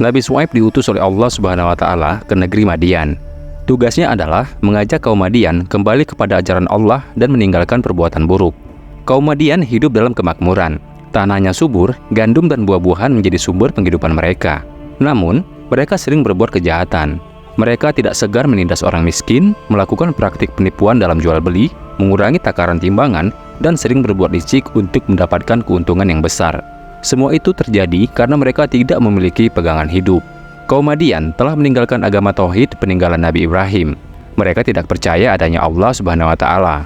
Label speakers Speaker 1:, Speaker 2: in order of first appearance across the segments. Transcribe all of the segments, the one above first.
Speaker 1: Nabi Syuaib diutus oleh Allah Subhanahu wa Ta'ala ke negeri Madian. Tugasnya adalah mengajak kaum Madian kembali kepada ajaran Allah dan meninggalkan perbuatan buruk. Kaum Madian hidup dalam kemakmuran. Tanahnya subur, gandum dan buah-buahan menjadi sumber penghidupan mereka. Namun, mereka sering berbuat kejahatan. Mereka tidak segan menindas orang miskin, melakukan praktik penipuan dalam jual beli, mengurangi takaran timbangan, dan sering berbuat licik untuk mendapatkan keuntungan yang besar. Semua itu terjadi karena mereka tidak memiliki pegangan hidup. Kaum Madian telah meninggalkan agama tauhid peninggalan Nabi Ibrahim. Mereka tidak percaya adanya Allah Subhanahu wa Ta'ala.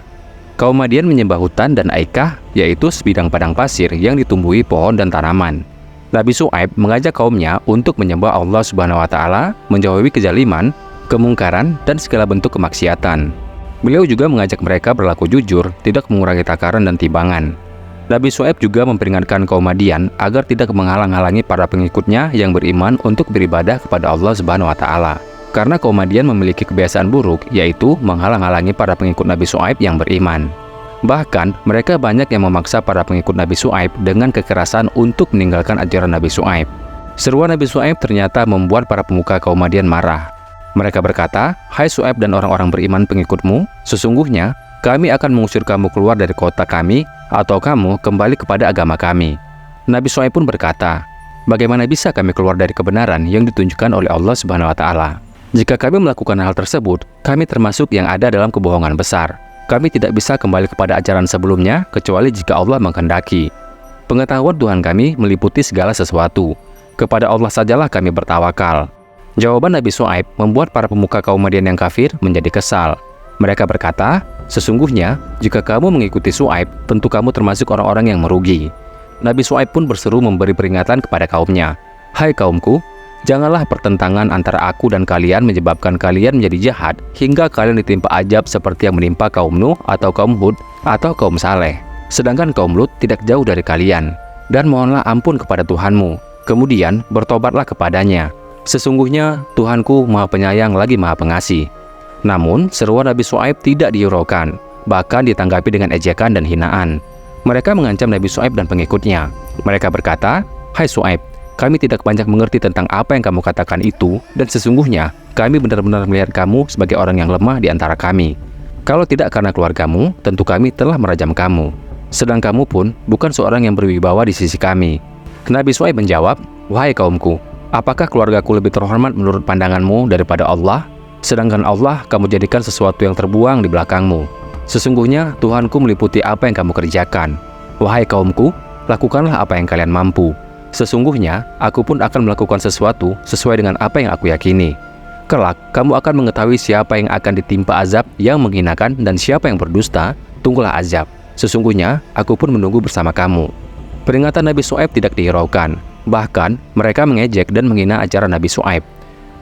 Speaker 1: Kaum Madian menyembah hutan dan aikah, yaitu sebidang padang pasir yang ditumbuhi pohon dan tanaman. Nabi Syuaib mengajak kaumnya untuk menyembah Allah Subhanahu wa Ta'ala, menjauhi kezaliman, kemungkaran, dan segala bentuk kemaksiatan. Beliau juga mengajak mereka berlaku jujur, tidak mengurangi takaran dan timbangan. Nabi Syuaib juga memperingatkan kaum Madian agar tidak menghalang-halangi para pengikutnya yang beriman untuk beribadah kepada Allah Subhanahu wa Ta'ala. Karena kaum Madian memiliki kebiasaan buruk, yaitu menghalang-halangi para pengikut Nabi Syuaib yang beriman. Bahkan, mereka banyak yang memaksa para pengikut Nabi Syuaib dengan kekerasan untuk meninggalkan ajaran Nabi Syuaib. Seruan Nabi Syuaib ternyata membuat para pemuka kaum Madian marah. Mereka berkata, "Hai Syuaib dan orang-orang beriman pengikutmu, sesungguhnya kami akan mengusir kamu keluar dari kota kami, atau kamu kembali kepada agama kami." Nabi Syuaib pun berkata, "Bagaimana bisa kami keluar dari kebenaran yang ditunjukkan oleh Allah Subhanahu wa Ta'ala? Jika kami melakukan hal tersebut, kami termasuk yang ada dalam kebohongan besar. Kami tidak bisa kembali kepada ajaran sebelumnya, kecuali jika Allah menghendaki. Pengetahuan Tuhan kami meliputi segala sesuatu. Kepada Allah sajalah kami bertawakal." Jawaban Nabi Syuaib membuat para pemuka kaum Madian yang kafir menjadi kesal. Mereka berkata, "Sesungguhnya, jika kamu mengikuti Syuaib, tentu kamu termasuk orang-orang yang merugi." Nabi Syuaib pun berseru memberi peringatan kepada kaumnya, "Hai kaumku, janganlah pertentangan antara aku dan kalian menyebabkan kalian menjadi jahat hingga kalian ditimpa azab seperti yang menimpa kaum Nuh atau kaum Hud atau kaum Saleh. Sedangkan kaum Lut tidak jauh dari kalian. Dan mohonlah ampun kepada Tuhanmu. Kemudian bertobatlah kepadanya. Sesungguhnya Tuhanku Maha Penyayang lagi Maha Pengasih." Namun, seruan Nabi Syuaib tidak dihiraukan, bahkan ditanggapi dengan ejekan dan hinaan. Mereka mengancam Nabi Syuaib dan pengikutnya. Mereka berkata, "Hai Syuaib, kami tidak banyak mengerti tentang apa yang kamu katakan itu, dan sesungguhnya kami benar-benar melihat kamu sebagai orang yang lemah di antara kami. Kalau tidak karena keluargamu, tentu kami telah merajam kamu. Sedang kamu pun bukan seorang yang berwibawa di sisi kami." Nabi Syuaib menjawab, "Wahai kaumku, apakah keluargaku lebih terhormat menurut pandanganmu daripada Allah? Sedangkan Allah kamu jadikan sesuatu yang terbuang di belakangmu. Sesungguhnya Tuhanku meliputi apa yang kamu kerjakan. Wahai kaumku, lakukanlah apa yang kalian mampu. Sesungguhnya aku pun akan melakukan sesuatu sesuai dengan apa yang aku yakini. Kelak kamu akan mengetahui siapa yang akan ditimpa azab yang menghinakan dan siapa yang berdusta, tunggulah azab. Sesungguhnya aku pun menunggu bersama kamu." Peringatan Nabi Syuaib tidak dihiraukan. Bahkan mereka mengejek dan menghina ajaran Nabi Syuaib.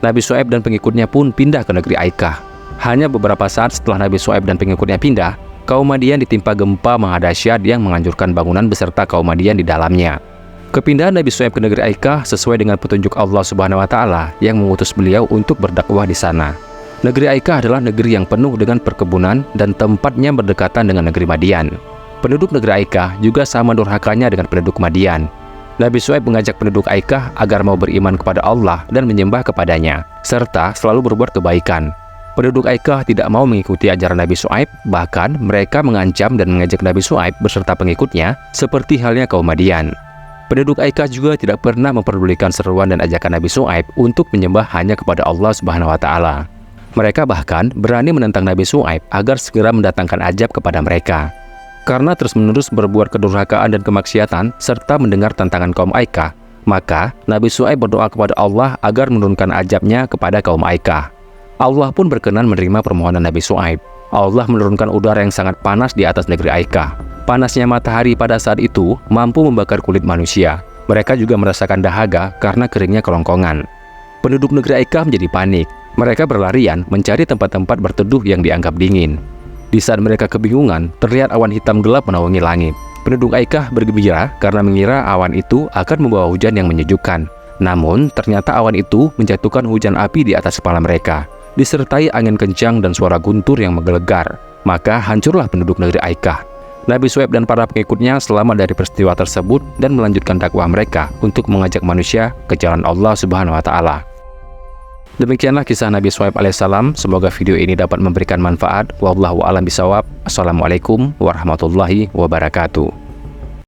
Speaker 1: Nabi Syuaib dan pengikutnya pun pindah ke negeri Aikah. Hanya beberapa saat setelah Nabi Syuaib dan pengikutnya pindah, kaum Madian ditimpa gempa maha dahsyat yang menghancurkan bangunan beserta kaum Madian di dalamnya. Kepindahan Nabi Syuaib ke negeri Aikah sesuai dengan petunjuk Allah Subhanahu wa Ta'ala yang mengutus beliau untuk berdakwah di sana. Negeri Aikah adalah negeri yang penuh dengan perkebunan dan tempatnya berdekatan dengan negeri Madian. Penduduk negeri Aikah juga sama durhakanya dengan penduduk Madian. Nabi Syuaib mengajak penduduk Aikah agar mau beriman kepada Allah dan menyembah kepadanya, serta selalu berbuat kebaikan. Penduduk Aikah tidak mau mengikuti ajaran Nabi Syuaib, bahkan mereka mengancam dan mengajak Nabi Syuaib beserta pengikutnya, seperti halnya kaum Madian. Penduduk Aikah juga tidak pernah memperdulikan seruan dan ajakan Nabi Syuaib untuk menyembah hanya kepada Allah Subhanahu wa Ta'ala. Mereka bahkan berani menentang Nabi Syuaib agar segera mendatangkan azab kepada mereka. Karena terus-menerus berbuat kedurhakaan dan kemaksiatan serta mendengar tantangan kaum Aikah, maka Nabi Syuaib berdoa kepada Allah agar menurunkan azabnya kepada kaum Aikah. Allah pun berkenan menerima permohonan Nabi Syuaib. Allah menurunkan udara yang sangat panas di atas negeri Aikah. Panasnya matahari pada saat itu mampu membakar kulit manusia. Mereka juga merasakan dahaga karena keringnya kerongkongan. Penduduk negeri Aikah menjadi panik. Mereka berlarian mencari tempat-tempat berteduh yang dianggap dingin. Di saat mereka kebingungan, terlihat awan hitam gelap menaungi langit. Penduduk Aikah bergembira karena mengira awan itu akan membawa hujan yang menyejukkan. Namun, ternyata awan itu menjatuhkan hujan api di atas kepala mereka, disertai angin kencang dan suara guntur yang menggelegar. Maka hancurlah penduduk negeri Aikah. Nabi Syuaib dan para pengikutnya selamat dari peristiwa tersebut dan melanjutkan dakwah mereka untuk mengajak manusia ke jalan Allah Subhanahu wa Ta'ala. Demikianlah kisah Nabi Syuaib alaihissalam. Semoga video ini dapat memberikan manfaat. Wallahu a'lam bishawab. Assalamualaikum warahmatullahi wabarakatuh.